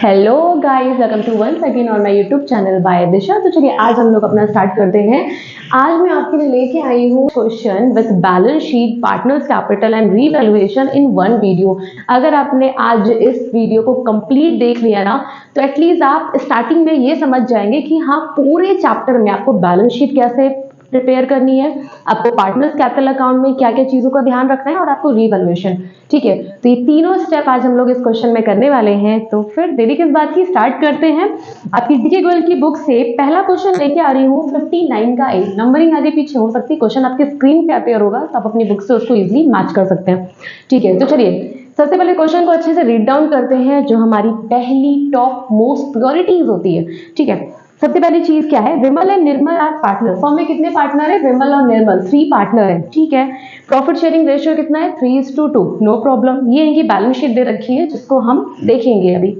Hello guys, welcome to once again on my YouTube channel by Disha. तो चलिए आज हम लोग अपना स्टार्ट करते हैं। आज मैं आपके लिए लेके आई हूँ question with balance sheet, partners capital and revaluation in one video. अगर आपने आज इस वीडियो को कंप्लीट देख लिया ना, तो एटलीस्ट आप स्टार्टिंग में ये समझ जाएंगे कि हाँ, पूरे चैप्टर में आपको बैलेंस शीट कैसे प्रिपेयर करनी है, आपको पार्टनर्स कैपिटल अकाउंट में क्या क्या चीजों का ध्यान रखना है और आपको रीवैल्यूएशन। ठीक है, तो ये तीनों स्टेप आज हम लोग इस क्वेश्चन में करने वाले हैं। तो फिर देरी किस बात की, स्टार्ट करते हैं। आपकी डीके गोयल की बुक से पहला क्वेश्चन लेके आ रही हूँ 59 का। एक नंबरिंग आगे पीछे हो सकती है, क्वेश्चन आपके स्क्रीन पे अपेयर होगा तो आप अपनी बुक से उसको इजिली मैच कर सकते हैं। ठीक है, तो चलिए सबसे पहले क्वेश्चन को अच्छे से रीड डाउन करते हैं, जो हमारी पहली टॉप मोस्ट प्रायोरिटीज होती है। ठीक है, सबसे पहली चीज क्या है, Vimal and Nirmal are partner. Form में कितने पार्टनर है, विमल और निर्मल 3 पार्टनर है। ठीक है, प्रॉफिट शेयरिंग रेशियो कितना है, 3:2। नो प्रॉब्लम, ये इनकी बैलेंस शीट दे रखी है जिसको हम देखेंगे। अभी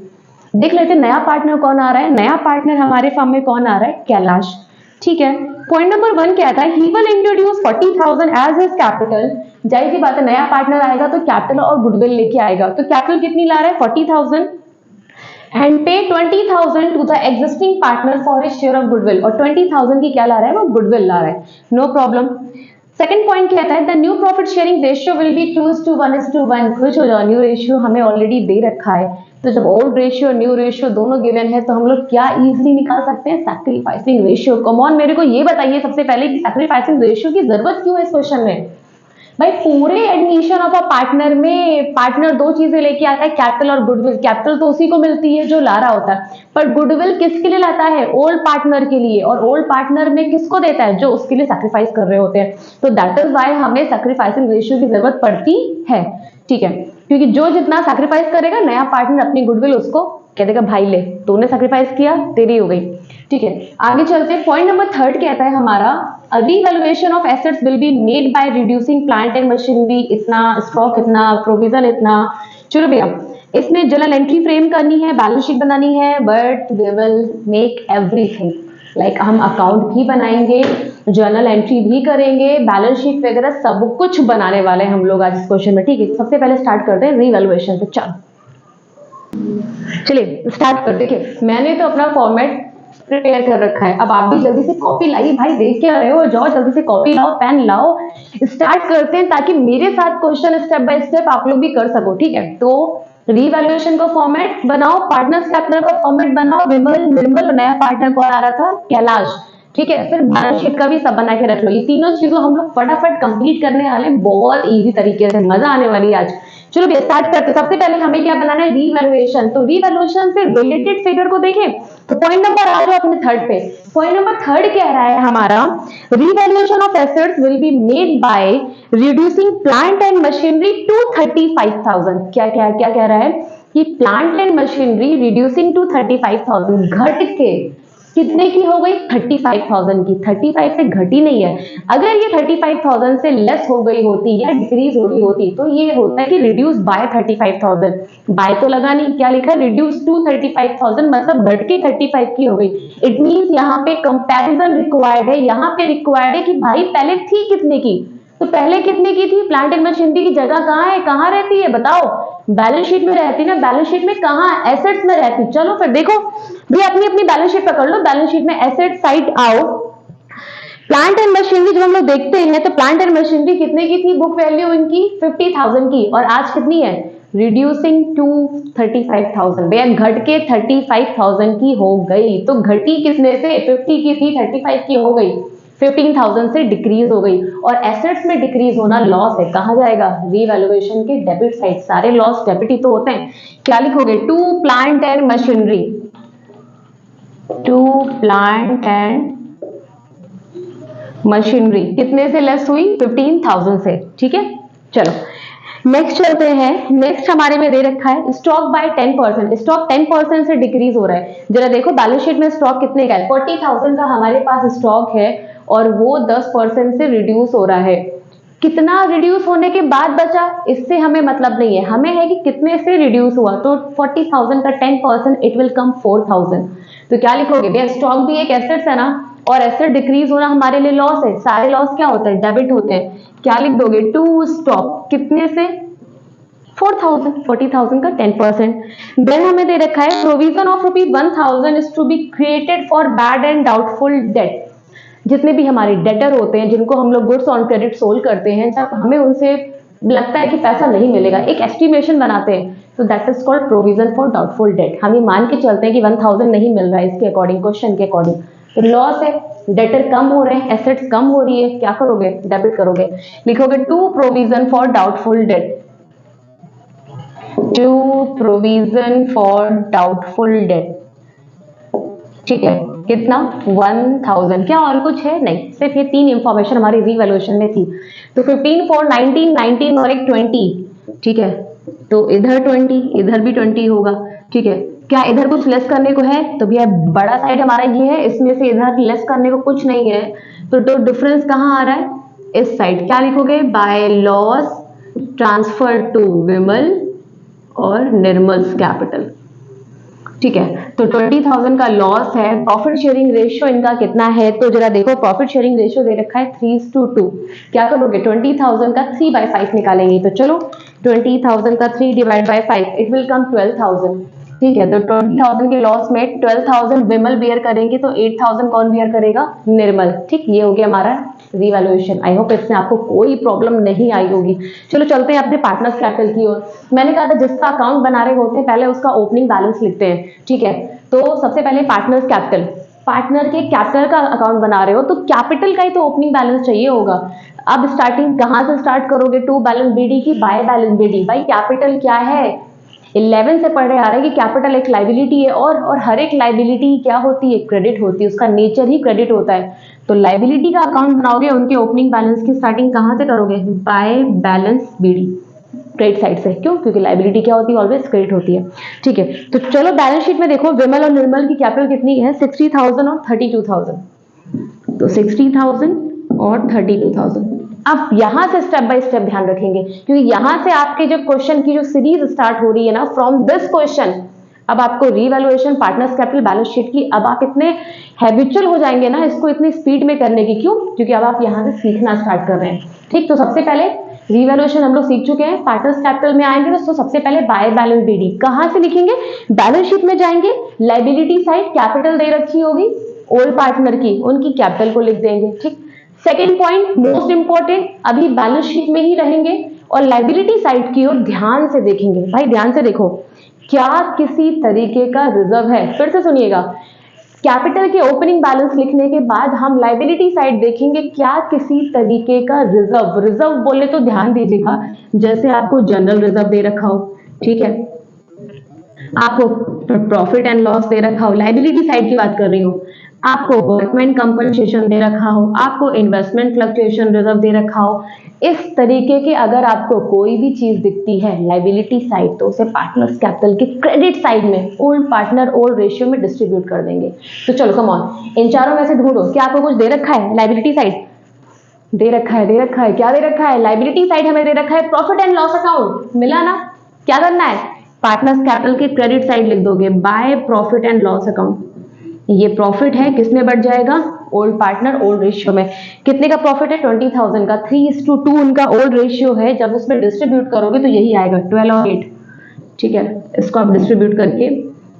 देख लेते हैं नया पार्टनर कौन आ रहा है। नया पार्टनर हमारे फॉर्म में कौन आ रहा है, कैलाश। ठीक है, पॉइंट नंबर 1 क्या था, he will introduce 40,000 as his capital. जाहिर सी बात है, नया पार्टनर आएगा तो कैपिटल और गुडविल लेके आएगा। तो कैपिटल कितनी ला रहा है, 40,000 and pay 20,000 to the existing partner for his share of goodwill. और 20,000 की क्या ला रहा है, वो गुडविल ला रहा है। No problem. सेकंड पॉइंट क्या था, the new profit sharing ratio will be 2:1:1। खुश हो जाओ, न्यू रेशियो हमें ऑलरेडी दे रखा है। तो जब ओल्ड रेशियो और न्यू रेशियो दोनों गिवन है तो हम लोग क्या इजीली निकाल सकते हैं, सैक्रिफाइसिंग रेशियो। कम ऑन, मेरे को ये बताइए सबसे पहले कि सैक्रिफाइसिंग रेशियो की जरूरत क्यों है इस क्वेश्चन में। भाई पूरे एडमिशन ऑफ अ पार्टनर में पार्टनर 2 चीजें लेके आता है, कैपिटल और गुडविल। कैपिटल तो उसी को मिलती है जो ला रहा होता है, पर गुडविल किसके लिए लाता है, ओल्ड पार्टनर के लिए। और ओल्ड पार्टनर में किसको देता है, जो उसके लिए सैक्रिफाइस कर रहे होते हैं। तो दैट इज वाई हमें सैक्रिफाइसिंग रेशियो की जरूरत पड़ती है। ठीक है, क्योंकि जो जितना सैक्रिफाइस करेगा, नया पार्टनर अपनी गुडविल उसको कह देगा, भाई ले, तूने सैक्रिफाइस किया, तेरी हो गई। ठीक है, आगे चलते हैं। पॉइंट नंबर 3 कहता है हमारा, revaluation of assets will be made by reducing plant and machinery इतना, स्टॉक इतना, प्रोविजन इतना। चलो भैया, इसमें जर्नल एंट्री फ्रेम करनी है, बैलेंस शीट बनानी है, but we will make everything. Like हम अकाउंट भी बनाएंगे, जर्नल एंट्री भी करेंगे, बैलेंस शीट वगैरह सब कुछ बनाने वाले हैं हम लोग आज इस क्वेश्चन में। ठीक है, सबसे पहले स्टार्ट करते हैं रीवैल्यूएशन से। चलिए स्टार्ट कर। देखिए मैंने तो अपना फॉर्मेट प्रिपेयर कर रखा है, अब आप भी जल्दी से कॉपी लाइए। भाई देख के आ रहे हो, जाओ जल्दी से कॉपी लाओ, पेन लाओ, स्टार्ट करते हैं, ताकि मेरे साथ क्वेश्चन स्टेप बाय स्टेप आप लोग भी कर सको। ठीक है, तो रीवैल्यूएशन का फॉर्मेट बनाओ, पार्टनर्स कैपिटल का फॉर्मेट बनाओ, विमल निर्मल, नया पार्टनर कौन आ रहा था, कैलाश। ठीक है, फिर बैलेंस शीट का भी सब बना के रख लो। ये तीनों चीजों हम लोग फटाफट कंप्लीट करने वाले, बहुत इजी तरीके से, मजा आने वाली है आज। चलो भैया स्टार्ट करते। सबसे पहले हमें क्या बनाना है, रीवैल्यूएशन। तो रीवैल्यूएशन से रिलेटेड फिगर को देखें तो पॉइंट नंबर आ जाओ अपने 3 पे। पॉइंट नंबर 3 कह रहा है हमारा, revaluation of assets will be made by reducing plant and machinery to 35,000। क्या क्या क्या कह रहा है कि plant and machinery reducing to 35,000, घट के कितने की हो गई, 35,000 की। 35 से घटी नहीं है। अगर ये 35,000 से लेस हो गई होती या डिक्रीज हो गई होती तो ये होता है कि रिड्यूस बाय 35,000। बाय तो लगा नहीं, क्या लिखा, रिड्यूस टू 35,000, मतलब घट के 35 की हो गई। इट मींस यहाँ पे कंपैरिजन रिक्वायर्ड है। यहाँ पे रिक्वायर्ड है कि भाई पहले थी कितने की, तो पहले कितने की थी। प्लांट एंड मशीनरी की जगह कहाँ है, कहाँ रहती है बताओ, बैलेंस शीट में रहती ना। बैलेंस शीट में कहाँ, एसेट्स में रहती। चलो फिर देखो भी, अपनी अपनी बैलेंस शीट पकड़ लो, बैलेंस शीट में एसेट साइड आओ। प्लांट एंड मशीनरी जब हम लोग देखते हैं तो प्लांट एंड मशीनरी कितने की थी, बुक वैल्यू इनकी 50,000 की, और आज कितनी है, रिड्यूसिंग टू 35,000। भैया घट के 35,000 की हो गई, तो घटी किसने से, 50 की थी, 35 की हो गई, 15,000 से डिक्रीज हो गई। और एसेट्स में डिक्रीज होना लॉस है, कहा जाएगा, रीवैल्यूएशन के डेबिट साइड। सारे लॉस डेबिट ही तो होते हैं। क्या लिखोगे, to plant and machinery, to plant and machinery कितने से लेस हुई, 15,000 से। ठीक है, चलो नेक्स्ट चलते हैं। नेक्स्ट हमारे में दे रखा है स्टॉक बाय 10%। स्टॉक 10% से डिक्रीज हो रहा है। जरा देखो बैलेंस शीट में स्टॉक कितने का है, 40,000 का हमारे पास स्टॉक है और वो 10% से रिड्यूस हो रहा है। कितना रिड्यूस होने के बाद बचा, इससे हमें मतलब नहीं है, हमें है कि कितने से रिड्यूस हुआ। तो 40,000 का 10%, इट विल कम 4,000। तो क्या लिखोगे भैया, स्टॉक भी एक एसेट्स है ना, और एसेट डिक्रीज होना हमारे लिए लॉस है। सारे लॉस क्या होते हैं, डेबिट होते हैं। क्या लिख दोगे, टू स्टॉक कितने से, 4,000, 40,000 का 10%। देन हमें दे रखा है provision of ₹1,000 is to be created for bad and doubtful debt. जितने भी हमारे डेटर होते हैं जिनको हम लोग गुड्स ऑन क्रेडिट सोल्ड करते हैं, जब हमें उनसे लगता है कि पैसा नहीं मिलेगा, एक एस्टिमेशन बनाते हैं, तो that is called provision for doubtful date. हम ये मान के चलते हैं कि 1,000 नहीं मिल रहा है इसके अकॉर्डिंग, क्वेश्चन के अकॉर्डिंग, तो लॉस है, डेटर कम हो रहे हैं, एसेट्स कम हो रही है, क्या करोगे, डेबिट करोगे, लिखोगे to provision for doubtful debt, to provision for doubtful debt. ठीक है, कितना 1,000। क्या और कुछ है? नहीं, सिर्फ ये 3 इंफॉर्मेशन हमारी रीवैल्यूएशन में थी। तो 15 4 19 19 और एक 20। ठीक है, तो इधर 20, इधर भी 20 होगा। ठीक है, क्या इधर कुछ लेस करने को है? तो भैया बड़ा साइड हमारा ये है, इसमें से इधर लेस करने को कुछ नहीं है, तो डिफरेंस कहाँ आ रहा है? इस साइड। क्या लिखोगे? बाय लॉस ट्रांसफर टू विमल और निर्मल्स कैपिटल। ठीक है, तो 20,000 का लॉस है, प्रॉफिट शेयरिंग रेशियो इनका कितना है? तो जरा देखो, प्रॉफिट शेयरिंग रेशियो दे रखा है 3:2। क्या करोगे? 20,000 का 3/5 निकालेंगे, तो चलो 20,000 का 3 divide by 5, it will come 12,000। ठीक है, तो 20,000 के लॉस में 12,000 विमल बियर करेंगे, तो 8,000 कौन बियर करेगा? निर्मल। ठीक, ये हो गया हमारा रिवैल्यूएशन। आई होप इसमें आपको कोई प्रॉब्लम नहीं आई होगी। चलो चलते हैं अपने पार्टनर्स कैपिटल की ओर। मैंने कहा था जिसका अकाउंट बना रहे होते हैं पहले उसका ओपनिंग बैलेंस लिखते हैं। ठीक है, तो सबसे पहले पार्टनर्स कैपिटल, पार्टनर के कैपिटल का अकाउंट बना रहे हो तो कैपिटल का ही तो ओपनिंग बैलेंस चाहिए होगा। अब स्टार्टिंग कहां से स्टार्ट करोगे? टू बैलेंस बीडी की बाय बैलेंस बीडी। भाई कैपिटल क्या है? 11 से पढ़ रहे आ रहा है कि कैपिटल एक लाइबिलिटी है, और हर एक लाइबिलिटी क्या होती है? क्रेडिट होती है, उसका नेचर ही क्रेडिट होता है। तो लाइबिलिटी का अकाउंट बनाओगे, उनके ओपनिंग बैलेंस की स्टार्टिंग कहां से करोगे? By balance B D, credit side से। क्यों? क्योंकि लाइबिलिटी क्या होती है? ऑलवेज क्रेडिट होती है। ठीक है, तो चलो बैलेंस शीट में देखो, विमल और निर्मल की कैपिटल कितनी है? 60,000 और 32,000। तो 60,000 और 32,000। अब यहां से स्टेप बाय स्टेप ध्यान रखेंगे, क्योंकि यहां से आपके जो क्वेश्चन की जो सीरीज स्टार्ट हो रही है ना, फ्रॉम दिस क्वेश्चन, अब आपको revaluation partners capital balance sheet की, अब आप इतने हैबिचुअल हो जाएंगे ना इसको इतनी स्पीड में करने की। क्यों? क्योंकि अब आप यहां से सीखना स्टार्ट कर रहे हैं। ठीक, तो सबसे पहले रीवैल्यूएशन हम लोग सीख चुके हैं, पार्टनर्स कैपिटल में आएंगे तो सबसे पहले बाय बैलेंस बीडी कहां से लिखेंगे? बैलेंस शीट में जाएंगे, लाइबिलिटी साइड कैपिटल दे रखी होगी ओल्ड पार्टनर की, उनकी कैपिटल को लिख देंगे। ठीक, सेकेंड पॉइंट मोस्ट इंपॉर्टेंट, अभी बैलेंस शीट में ही रहेंगे और लाइबिलिटी साइड की ओर ध्यान से देखेंगे। भाई ध्यान से देखो, क्या किसी तरीके का रिजर्व है? फिर से सुनिएगा, कैपिटल के ओपनिंग बैलेंस लिखने के बाद हम लाइबिलिटी साइड देखेंगे, क्या किसी तरीके का रिजर्व, रिजर्व बोले तो ध्यान दीजिएगा, जैसे आपको जनरल रिजर्व दे रखा हो, ठीक है, आपको प्रॉफिट एंड लॉस दे रखा हो, लाइबिलिटी साइड की बात कर रही हूँ, आपको वर्कमैन कंपनसेशन दे रखा हो, आपको इन्वेस्टमेंट फ्लक्चुएशन रिजर्व दे रखा हो, इस तरीके के अगर आपको कोई भी चीज दिखती है लाइबिलिटी साइड, तो उसे पार्टनर्स कैपिटल के क्रेडिट साइड में ओल्ड पार्टनर ओल्ड रेशियो में डिस्ट्रीब्यूट कर देंगे। तो चलो कम ऑन, इन चारों में से ढूंढो, क्या आपको कुछ दे रखा है? लाइबिलिटी साइड दे रखा है, दे रखा है, क्या दे रखा है? लाइबिलिटी साइड हमें दे रखा है प्रॉफिट एंड लॉस अकाउंट, मिला ना? क्या करना है? पार्टनर्स कैपिटल के क्रेडिट साइड लिख दोगे by profit and loss account. ये प्रॉफिट है, किसमें बढ़ जाएगा? ओल्ड पार्टनर ओल्ड रेशियो में। कितने का प्रॉफिट है? 20,000 का। 3:2 उनका ओल्ड रेशियो है, जब उसमें डिस्ट्रीब्यूट करोगे तो यही आएगा 12 और 8। ठीक है, इसको आप डिस्ट्रीब्यूट करके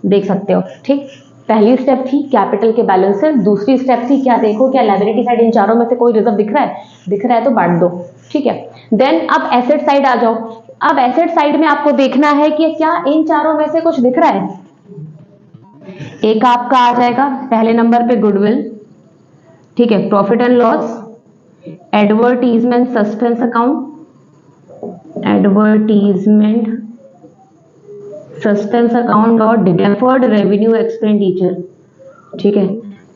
देख सकते हो। ठीक, पहली स्टेप थी कैपिटल के बैलेंस से, दूसरी स्टेप थी क्या? देखो क्या लायबिलिटी साइड इन चारों में से कोई रिजर्व दिख रहा है? दिख रहा है तो बांट दो। ठीक है, देन अब एसेट साइड आ जाओ। अब एसेट साइड में आपको देखना है कि क्या इन चारों में से कुछ दिख रहा है? एक आपका आ जाएगा पहले नंबर पे गुडविल, ठीक है, profit and loss, advertisement suspense account, advertisement suspense account और डिफर्ड रेवेन्यू एक्सपेंडिचर। ठीक है,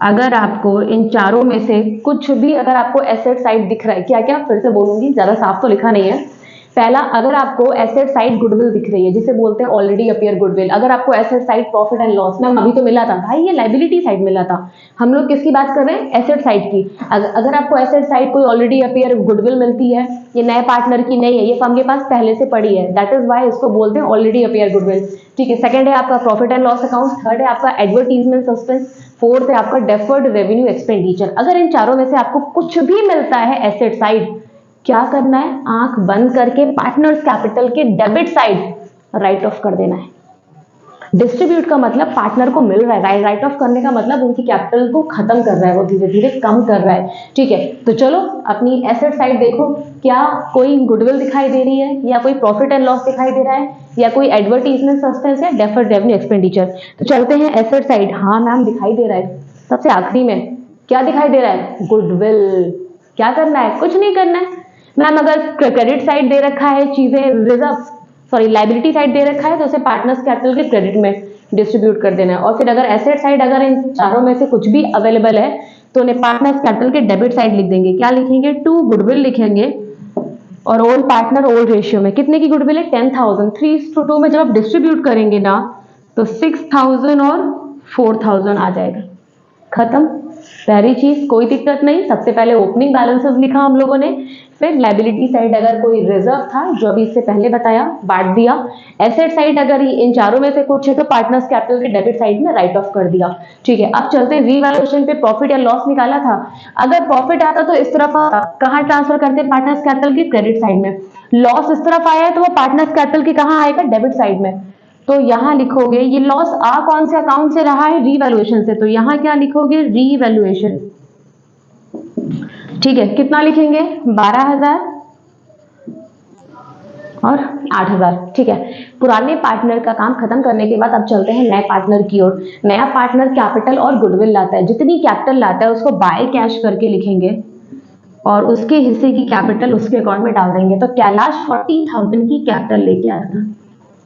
अगर आपको इन चारों में से कुछ भी, अगर आपको एसेट साइड दिख रहा है, क्या क्या फिर से बोलूंगी, ज्यादा साफ तो लिखा नहीं है। पहला, अगर आपको एसेट साइड गुडविल दिख रही है, जिसे बोलते हैं ऑलरेडी अपीयर गुडविल, अगर आपको asset side profit and loss, ma'am अभी तो मिला था भाई, ये लाइबिलिटी साइड मिला था, हम लोग किसकी बात कर रहे हैं? एसेट साइड की। अगर आपको एसेट साइड कोई ऑलरेडी अपीयर गुडविल मिलती है, ये नए पार्टनर की नहीं है, ये फर्म के पास पहले से पड़ी है, दैट इज वाई इसको बोलते हैं ऑलरेडी अपीयर गुडविल। ठीक है, सेकंड है आपका profit and loss account, third है आपका एडवर्टीजमेंट सस्पेंस, फोर्थ है आपका डेफर्ड रेवेन्यू एक्सपेंडिचर। अगर इन चारों में से आपको कुछ भी मिलता है एसेट साइड, क्या करना है, आंख बंद करके पार्टनर्स कैपिटल के डेबिट साइड राइट ऑफ कर देना है। डिस्ट्रीब्यूट का मतलब पार्टनर को मिल रहा है, राइट ऑफ करने का मतलब उनकी कैपिटल को खत्म कर रहा है, वो धीरे धीरे कम कर रहा है। ठीक है, तो चलो अपनी एसेट साइड देखो, क्या कोई गुडविल दिखाई दे रही है, या कोई प्रॉफिट एंड लॉस दिखाई दे रहा है, या कोई एडवर्टीजमेंट सस्पेंस है, डेफर्ड रेवेन्यू एक्सपेंडिचर। तो चलते हैं एसेट साइड। हाँ मैम दिखाई दे रहा है, सबसे आखिरी में क्या दिखाई दे रहा है, गुडविल। क्या करना है, कुछ नहीं करना है मैम। अगर क्रेडिट साइड दे रखा है चीजें, रिजर्व सॉरी लाइबिलिटी साइड दे रखा है, तो उसे पार्टनर्स कैपिटल के क्रेडिट में डिस्ट्रीब्यूट कर देना है। और फिर अगर एसेट साइड, अगर इन चारों में से कुछ भी अवेलेबल है तो उन्हें पार्टनर्स कैपिटल के डेबिट साइड लिख देंगे। क्या लिखेंगे, टू गुडविल लिखेंगे, और ओल्ड पार्टनर ओल्ड रेशियो में कितने की गुडविल है, 10,000। 3:2 में जब आप डिस्ट्रीब्यूट करेंगे ना तो 6,000 और 4,000 आ जाएगा, खत्म। पहली चीज कोई दिक्कत नहीं, सबसे पहले ओपनिंग बैलेंसेस लिखा हम लोगों ने, फिर लाइबिलिटी साइड अगर कोई रिजर्व था जो अभी इससे पहले बताया बांट दिया, एसेट साइड अगर इन चारों में से कुछ है तो पार्टनर्स कैपिटल के डेबिट साइड में राइट ऑफ कर दिया। ठीक है, अब चलते हैं रीवैल्यूएशन पे। प्रॉफिट या लॉस निकाला था, अगर प्रॉफिट आता तो इस तरफ आता, कहाँ ट्रांसफर करते हैं, पार्टनर्स कैपिटल के क्रेडिट साइड में। लॉस इस तरफ आया है तो वो पार्टनर्स कैपिटल के कहाँ आएगा, डेबिट साइड में। तो यहां लिखोगे ये लॉस आ कौन से अकाउंट से रहा है, रीवैल्यूएशन से, तो यहां क्या लिखोगे, रीवैल्यूएशन। ठीक है, कितना लिखेंगे, 12,000 और 8,000। ठीक है, पुराने पार्टनर का काम खत्म करने के बाद अब चलते हैं नए पार्टनर की ओर। नया पार्टनर कैपिटल और गुडविल लाता है, जितनी कैपिटल लाता है उसको बाय कैश करके लिखेंगे और उसके हिस्से की कैपिटल उसके अकाउंट में डाल देंगे। तो कैलाश 40,000 की कैपिटल लेके आया था,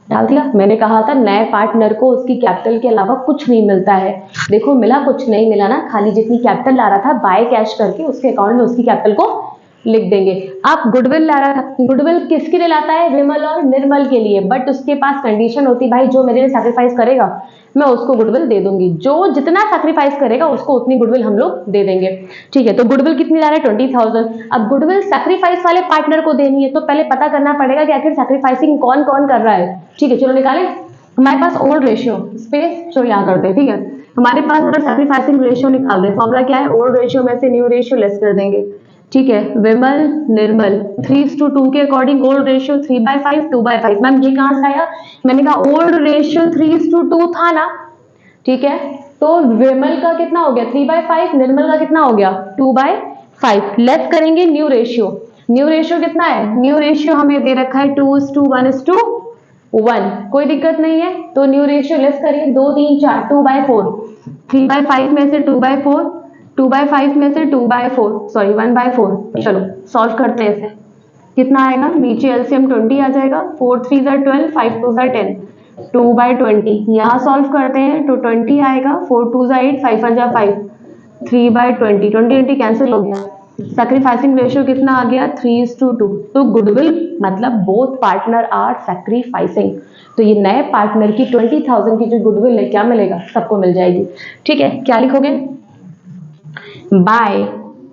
डाल दिया। मैंने कहा था नए पार्टनर को उसकी कैपिटल के अलावा कुछ नहीं मिलता है, देखो मिला, कुछ नहीं मिला ना, खाली जितनी कैपिटल ला रहा था बाय कैश करके उसके अकाउंट में उसकी कैपिटल को लिख देंगे। आप गुडविल ला रहा था, गुडविल किसके लिए लाता है, विमल और निर्मल के लिए, बट उसके पास कंडीशन होती भाई जो मेरे लिए सैक्रिफाइस करेगा मैं उसको गुडविल दे दूंगी, जो जितना सैक्रिफाइस करेगा उसको उतनी गुडविल हम लोग दे देंगे। ठीक है, तो गुडविल कितनी ला रहा है, 20,000। अब गुडविल सैक्रिफाइस वाले पार्टनर को देनी है तो पहले पता करना पड़ेगा कि आखिर सैक्रिफाइसिंग कौन कौन कर रहा है। ठीक है, चलो निकालें। हमारे पास ओल्ड रेशियो स्पेस, चलो यहाँ करते हैं। ठीक है, हमारे पास अगर सैक्रिफाइसिंग रेशियो निकाल रहे, फॉर्मूला क्या है, ओल्ड रेशियो में से न्यू रेशियो लेस कर देंगे। ठीक है, विमल निर्मल 3:2 के अकॉर्डिंग ओल्ड रेशियो 3/5 2/5। मैम ये कहां से आया, मैंने कहा ओल्ड रेशियो 3:2 था ना। ठीक है, तो विमल का कितना हो गया 3/5, निर्मल का कितना हो गया 2/5। लेस करेंगे न्यू रेशियो, न्यू रेशियो कितना है, न्यू रेशियो हमें दे रखा है 2:1:1, कोई दिक्कत नहीं है। तो न्यू रेशियो लेस करिए, 2 3 4 2/4, 3/5 में से 2/4, 2/5 में से 2/4 सॉरी 1/4। चलो सॉल्व करते हैं इसे, कितना आएगा, नीचे एलसीएम 20 आ जाएगा, 4 3 12 5 2 10, 2/20। यहाँ सॉल्व करते हैं तो 20 आएगा, 4 2 8 5 1 5, 3/20, 20 कैंसिल हो गया। सैक्रिफाइसिंग रेशियो कितना आ गया 3:2। तो गुडविल मतलब बोथ पार्टनर आर सैक्रिफाइसिंग, तो ये नए पार्टनर की 20,000 की जो गुडविल है क्या मिलेगा, सबको मिल जाएगी। ठीक है, क्या लिखोगे, by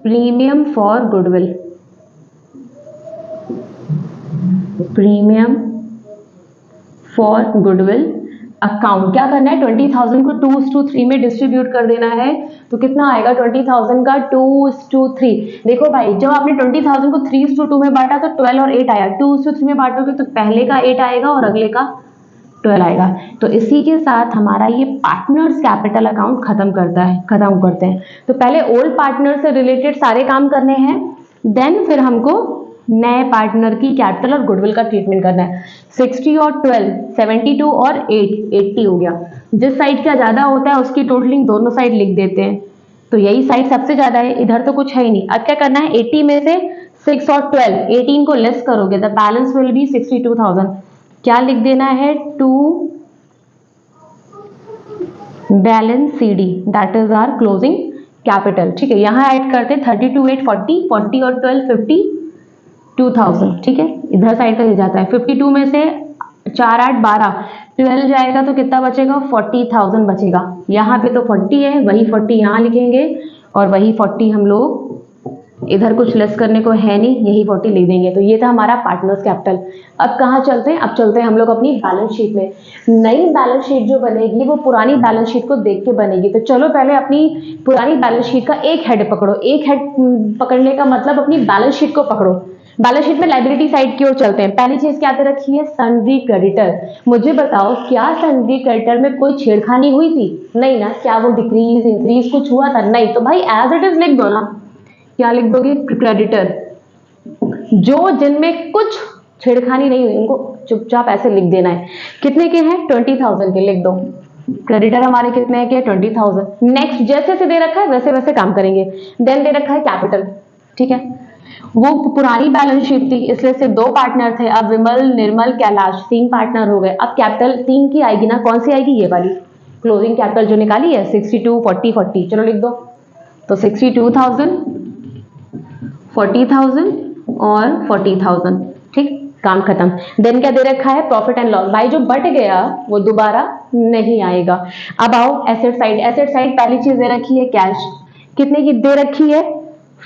premium for goodwill, premium for goodwill account. क्या करना है, 20,000 को 2:3 में डिस्ट्रीब्यूट कर देना है, तो कितना आएगा 20,000 का 2:3। देखो भाई जब आपने 20,000 को 3:2 में बांटा तो 12 और 8 आया, 2:3 में बांटोगे तो पहले का 8 आएगा और अगले का 12 आएगा। तो इसी के साथ हमारा ये पार्टनर्स कैपिटल अकाउंट खत्म करते हैं। तो पहले ओल्ड पार्टनर से रिलेटेड सारे काम करने हैं, देन फिर हमको नए पार्टनर की कैपिटल और गुडविल का ट्रीटमेंट करना है। 60 और 12 72 और 8 80 हो गया। जिस साइड का ज्यादा होता है उसकी टोटलिंग दोनों साइड लिख देते हैं, तो यही साइड सबसे ज्यादा है, इधर तो कुछ है ही नहीं। अब क्या करना है, 80 में से 6 और 12 18 को लेस करोगे, द बैलेंस विल बी 62,000। क्या लिख देना है, to balance CD, that is our closing capital. ठीक है, यहाँ ऐड करते 32 8 40, 40 और 12 52,000। ठीक है, इधर साइड का हिल जाता है, 52 में से 4 8 12, 12 जाएगा तो कितना बचेगा 40,000 बचेगा। यहाँ पे तो 40 है, वही 40 यहाँ लिखेंगे और वही 40 हम लोग इधर कुछ लेस करने को है नहीं, यही 40 लिख देंगे। तो ये था हमारा पार्टनर्स कैपिटल। अब कहाँ चलते हैं, अब चलते हैं हम लोग अपनी बैलेंस शीट में। नई बैलेंस शीट जो बनेगी वो पुरानी बैलेंस शीट को देख के बनेगी। तो चलो पहले अपनी पुरानी बैलेंस शीट का एक हेड पकड़ो, एक हेड पकड़ने का मतलब अपनी बैलेंस शीट को पकड़ो। बैलेंस शीट में लाइबिलिटी साइड की ओर चलते हैं। पहली चीज क्या दे रखी है, सन्ड्री क्रेडिटर। मुझे बताओ क्या सन्ड्री क्रेडिटर में कोई छेड़खानी हुई थी? नहीं ना। क्या वो डिक्रीज इंक्रीज कुछ हुआ था? नहीं। तो भाई एज इट इज लिख दो ना। क्या लिख दोगे? क्रेडिटर। जो जिनमें कुछ छेड़खानी नहीं हुई उनको चुपचाप ऐसे लिख देना है। कितने के हैं? 20,000 के, लिख दो। क्रेडिटर हमारे कितने के? 20,000। नेक्स्ट, जैसे से दे रखा है वैसे वैसे काम करेंगे। देन दे रखा है कैपिटल, ठीक है। वो पुरानी बैलेंस शीट थी इसलिए सिर्फ 2 पार्टनर थे, अब विमल, निर्मल, कैलाश 3 पार्टनर हो गए। अब कैपिटल 3 की आएगी ना, कौन सी आएगी? ये वाली क्लोजिंग कैपिटल जो निकाली है 62, 40, 40। चलो लिख दो। तो 62,000, 40,000 और 40,000, ठीक, काम खत्म। देन क्या दे रखा है? Profit and loss. भाई जो बट गया वो दोबारा नहीं आएगा। अब आओ एसेट साइड। एसेट साइड पहली चीज दे रखी है कैश। कितने की दे रखी है?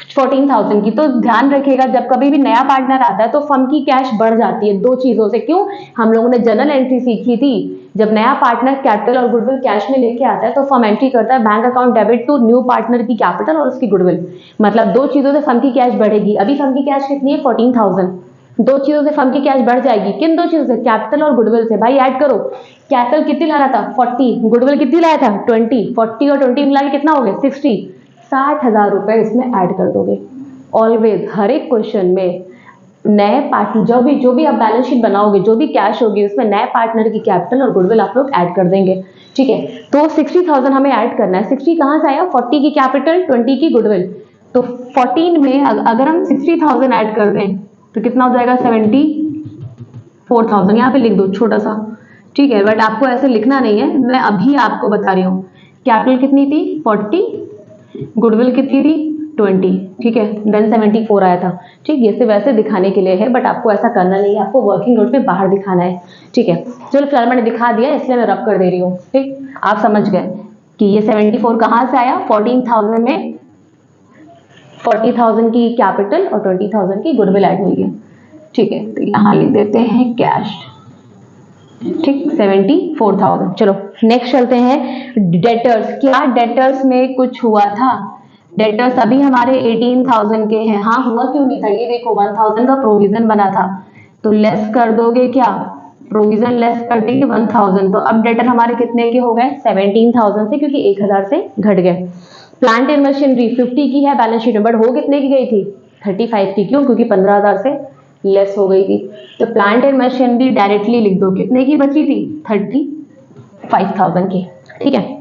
14,000 की। तो ध्यान रखिएगा जब कभी भी नया पार्टनर आता है तो फर्म की कैश बढ़ जाती है 2 चीजों से। क्यों? हम लोगों ने जनरल एंट्री सीखी थी, जब नया पार्टनर कैपिटल और गुडविल कैश में लेके आता है तो फर्म एंट्री करता है bank account debit to new partner की कैपिटल और उसकी गुडविल। मतलब 2 चीजों से फर्म की कैश बढ़ेगी। अभी फर्म की कैश कितनी है? 14,000। 2 चीजों से फर्म की कैश बढ़ जाएगी। किन 2 चीजों से? कैपिटल और गुडविल से। भाई ऐड करो। कैपिटल कितनी ला रहा था? 40। गुडविल कितनी लाया था? 20। 40 और 20 मिला के कितना हो गया? 60। 60,000 रुपए इसमें ऐड कर दोगे। ऑलवेज हर एक क्वेश्चन में नए पार्टनर जो भी आप बैलेंस शीट बनाओगे, जो भी कैश होगी उसमें नए पार्टनर की कैपिटल और गुडविल आप लोग ऐड कर देंगे, ठीक है। तो 60,000 हमें ऐड करना है। 60 कहां से आया? 40 की कैपिटल, 20 की गुडविल। तो 14 में अगर हम 60,000 ऐड कर दें तो कितना हो जाएगा? 74,000। यहाँ पे लिख दो छोटा सा, ठीक है, बट आपको ऐसे लिखना नहीं है, मैं अभी आपको बता रही हूँ। कैपिटल कितनी थी? 40, गुडविल कितनी थी? 20, ठीक है। देन 74 आया था, ठीक। ये सिर्फ वैसे दिखाने के लिए है बट आपको ऐसा करना नहीं है, आपको वर्किंग नोट पे बाहर दिखाना है, ठीक है। चलो फिलहाल मैंने दिखा दिया इसलिए मैं रब कर दे रही हूँ, ठीक। आप समझ गए कि ये 74 कहाँ से आया? 14,000 में 40,000 की कैपिटल और 20,000 की गुडविल ऐड हुई है, ठीक है। तो यहाँ लिख देते हैं कैश, ठीक, 74,000। चलो नेक्स्ट चलते हैं डेटर्स। क्या डेटर्स में कुछ हुआ था? डेटर्स अभी हमारे 18,000 के हैं। हाँ, हुआ क्यों नहीं था? ये देखो 1,000 का प्रोविजन बना था तो लेस कर दोगे क्या? प्रोविजन लेस कर देंगे 1,000। तो अब डेटर हमारे कितने के हो गए? 17,000 से, क्योंकि 1,000 से घट गए। प्लांट एंड मशीनरी 50 की है बैलेंस शीट में, बट हो कितने की गई थी? 35 की। क्यों? क्योंकि 15,000 से लेस हो गई थी। तो प्लांट एंड मशीनरी डायरेक्टली लिख दो। कितने की बची थी? 35,000 की, ठीक है।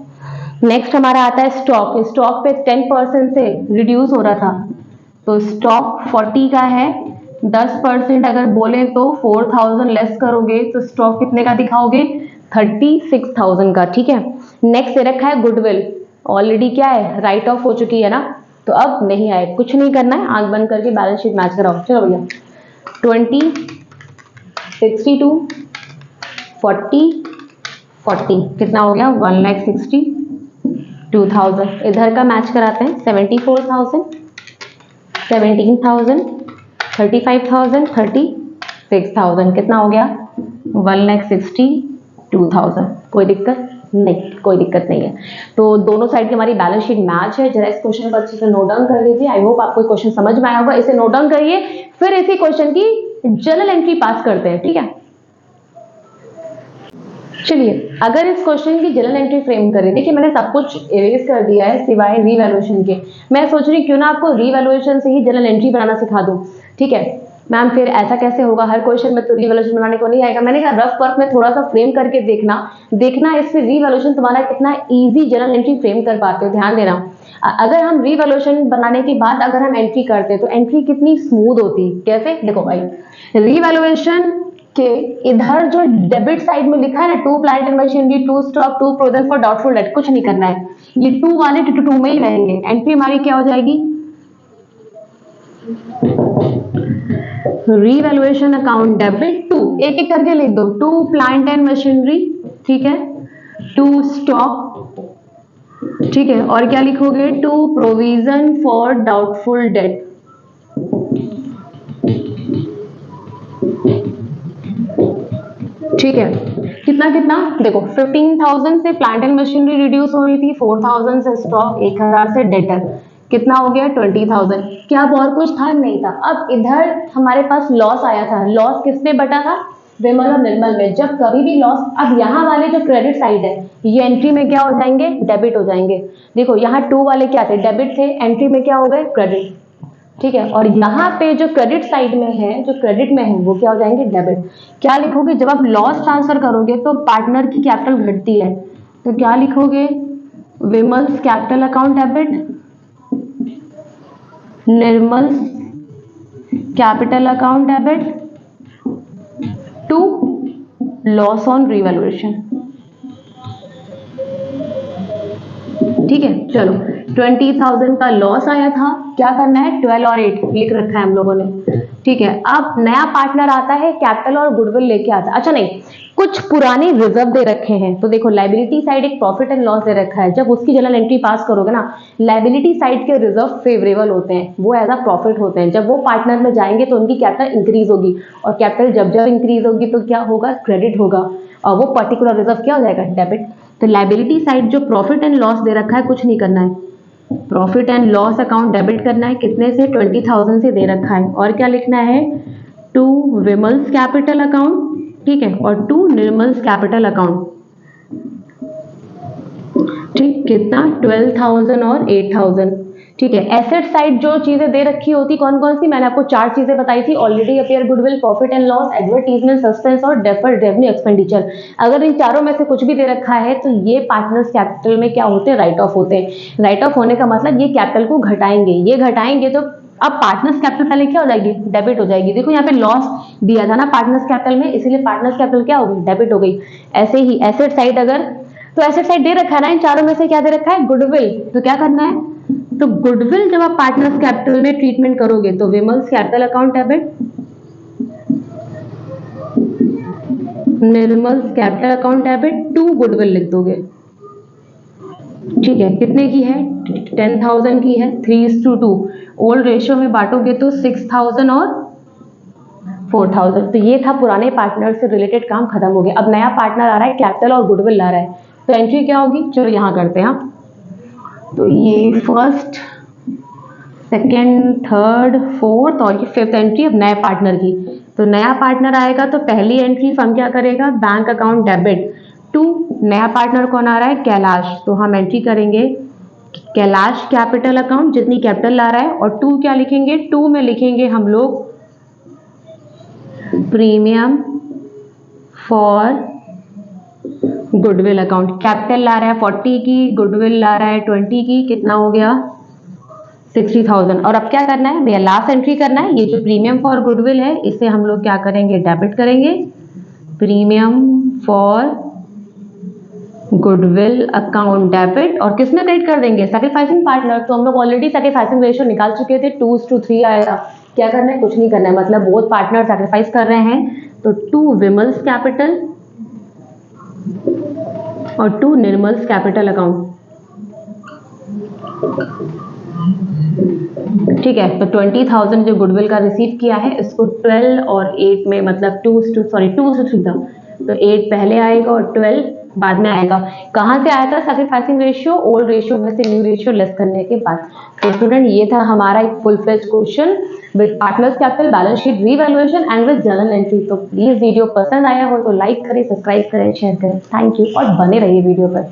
नेक्स्ट हमारा आता है स्टॉक। स्टॉक पे 10% से रिड्यूस हो रहा था, तो स्टॉक 40 का है, 10% अगर बोले तो 4,000 लेस करोगे तो स्टॉक कितने का दिखाओगे? 36,000 का, ठीक है। नेक्स्ट दे रखा है गुडविल। ऑलरेडी क्या है? राइट ऑफ हो चुकी है ना, तो अब नहीं आए, कुछ नहीं करना है, आंख बंद करके बैलेंस शीट मैच कराओ। चलो भैया 20, 62, 40, 40 कितना हो गया? 1,62,000। इधर का मैच कराते हैं। 74,000, 17,000, 35,000, 36,000 कितना हो गया? 1,62,000। कोई दिक्कत नहीं, कोई दिक्कत नहीं है। तो दोनों साइड की हमारी बैलेंस शीट मैच है। जरा इस क्वेश्चन को अच्छे से नोट डाउन कर लीजिए। आई होप आपको क्वेश्चन समझ में आया होगा। इसे नोट डाउन करिए, फिर इसी क्वेश्चन की जर्नल एंट्री पास करते हैं, ठीक है। चलिए अगर इस क्वेश्चन की जर्नल एंट्री फ्रेम करें, देखिए मैंने सब कुछ इरेज कर दिया है सिवाय रीवैल्यूएशन के। मैं सोच रही क्यों ना आपको रीवैल्यूएशन से ही जर्नल एंट्री बनाना सिखा दूं, ठीक है। मैम फिर ऐसा कैसे होगा? हर क्वेश्चन में तो रीवैल्यूएशन बनाने को नहीं आएगा। मैंने कहा रफ वर्क में थोड़ा सा फ्रेम करके देखना इससे रीवैल्यूएशन तुम्हारा कितना इजी जर्नल एंट्री फ्रेम कर पाते हो। ध्यान देना, अगर हम रीवैल्यूएशन बनाने के बाद अगर हम एंट्री करते तो एंट्री कितनी स्मूथ होती। कैसे? देखो भाई, रीवैल्यूएशन के इधर जो डेबिट साइड में लिखा है ना, 2 plant and machinery, 2 stock, 2 provision for doubtful date, कुछ नहीं करना है। ये 2 वाले 2 में ही रहेंगे। एंट्री हमारी क्या हो जाएगी? रीवैल्यूएशन अकाउंट डेबिट 2, एक एक करके लिख दो। 2 प्लांट एंड मशीनरी, ठीक है, 2 स्टॉक, ठीक है, और क्या लिखोगे? 2 प्रोविजन फॉर डाउटफुल डेट, ठीक है। कितना कितना? देखो 15,000 से प्लांट एंड मशीनरी रिड्यूस हो रही थी, 4,000 से स्टॉक, 1,000 से डेटर, कितना हो गया 20,000। क्या अब और कुछ था? नहीं था। अब इधर हमारे पास लॉस आया था, लॉस किसमें बटा था? विमल और निर्मल में। जब कभी भी लॉस, अब यहाँ वाले जो क्रेडिट साइड है ये एंट्री में क्या हो जाएंगे? डेबिट हो जाएंगे। देखो यहाँ 2 वाले क्या थे? डेबिट थे, एंट्री में क्या हो गए? क्रेडिट। ठीक है, और यहाँ पे जो क्रेडिट साइड में है, जो क्रेडिट में है वो क्या हो जाएंगे? डेबिट। क्या लिखोगे जब आप लॉस ट्रांसफर करोगे तो पार्टनर की कैपिटल घटती है, तो क्या लिखोगे? Vimal's capital account debit, Nirmal capital account debit to loss on revaluation. ठीक है, चलो 20,000 का लॉस आया था, क्या करना है? 12 और 8 लिख रखा है हम लोगों ने। ठीक है, अब नया पार्टनर आता है, कैपिटल और गुडविल लेके आता है। अच्छा नहीं, कुछ पुराने रिजर्व दे रखे हैं, तो देखो लाइबिलिटी साइड एक प्रॉफिट एंड लॉस दे रखा है। जब उसकी जनरल एंट्री पास करोगे ना, लाइबिलिटी साइड के रिजर्व फेवरेबल होते हैं, वो एज अ प्रॉफिट होते हैं। जब वो पार्टनर में जाएंगे तो उनकी कैपिटल इंक्रीज होगी, और कैपिटल जब जब इंक्रीज होगी तो क्या होगा? क्रेडिट होगा, और वो पर्टिकुलर रिजर्व क्या हो जाएगा? डेबिट। तो लाइबिलिटी साइड जो प्रॉफिट एंड लॉस दे रखा है, कुछ नहीं करना है, profit and loss account debit करना है। कितने से? 20,000 से दे रखा है। और क्या लिखना है? टू विमल्स कैपिटल अकाउंट, ठीक है, और टू निर्मल्स कैपिटल अकाउंट। ठीक, कितना? 12,000 और 8,000। ठीक है, एसेट साइड जो चीजें दे रखी होती कौन कौन सी? मैंने आपको 4 चीजें बताई थी already, appear goodwill, profit and loss, advertisement, suspense और डेफर्ड रेवेन्यू एक्सपेंडिचर। अगर इन चारों में से कुछ भी दे रखा है तो ये पार्टनर्स कैपिटल में क्या होते हैं? राइट ऑफ होते हैं। राइट ऑफ होने का मतलब ये कैपिटल को घटाएंगे, ये घटाएंगे तो अब पार्टनर्स कैपिटल पहले क्या हो जाएगी? डेबिट हो जाएगी। देखो यहाँ पे लॉस दिया था ना पार्टनर्स कैपिटल में, इसीलिए पार्टनर्स कैपिटल क्या हो गई? डेबिट हो गई। ऐसे ही एसेट साइड, अगर तो एसेट साइड दे रखा है ना, इन चारों में से क्या दे रखा है? गुडविल। तो क्या करना है? तो गुडविल जब आप पार्टनर्स कैपिटल में ट्रीटमेंट करोगे तो Vimal's capital account debit, Nirmal's capital account debit to goodwill लिख दोगे। ठीक है, कितने की है? 10,000 की है। 3:2 ओल्ड रेशियो में बांटोगे तो 6,000 और 4,000। तो ये था पुराने पार्टनर से रिलेटेड काम, खत्म हो गया। अब नया पार्टनर आ रहा है, कैपिटल और गुडविल ला रहा है, तो एंट्री क्या होगी? चलो यहाँ करते हैं। तो ये फर्स्ट, सेकेंड, थर्ड, फोर्थ और ये 5th एंट्री अब नए पार्टनर की। तो नया पार्टनर आएगा तो पहली एंट्री फर्म क्या करेगा? बैंक अकाउंट डेबिट टू नया पार्टनर कौन आ रहा है? कैलाश। तो हम एंट्री करेंगे कैलाश कैपिटल अकाउंट, जितनी कैपिटल ला रहा है, और टू क्या लिखेंगे? टू में लिखेंगे हम लोग premium for goodwill account. Capital ला रहा है 40 की, गुडविल ला रहा है 20 की, कितना हो गया? 60,000। और अब क्या करना है भैया? लास्ट एंट्री करना है। ये जो प्रीमियम फॉर गुडविल है इसे हम लोग क्या करेंगे? डेबिट करेंगे। Premium for goodwill account debit, और किसमें क्रेडिट कर देंगे? Sacrificing partner. तो हम लोग ऑलरेडी सैक्रिफाइसिंग रेशियो निकाल चुके थे, 2:3 आएगा। क्या करना है? कुछ नहीं करना है, मतलब बोथ पार्टनर सैक्रिफाइस कर रहे हैं। तो टू विमल्स कैपिटल और टू निर्मल्स कैपिटल अकाउंट। ठीक है, तो 20,000 जो गुडविल का रिसीव किया है इसको 12 और 8 में, मतलब 2 से 3 था, तो 8 पहले आएगा और 12 बाद में आएगा। कहाँ से आया था? सैक्रिफाइसिंग रेशियो, ओल्ड रेशियो में से न्यू रेशियो लेस करने के बाद। तो स्टूडेंट ये था हमारा एक full fledge question with partner's capital, balance sheet, revaluation and with journal entry. तो प्लीज वीडियो पसंद आया हो तो लाइक करें, सब्सक्राइब करें, शेयर करें। थैंक यू, और बने रहिए वीडियो पर।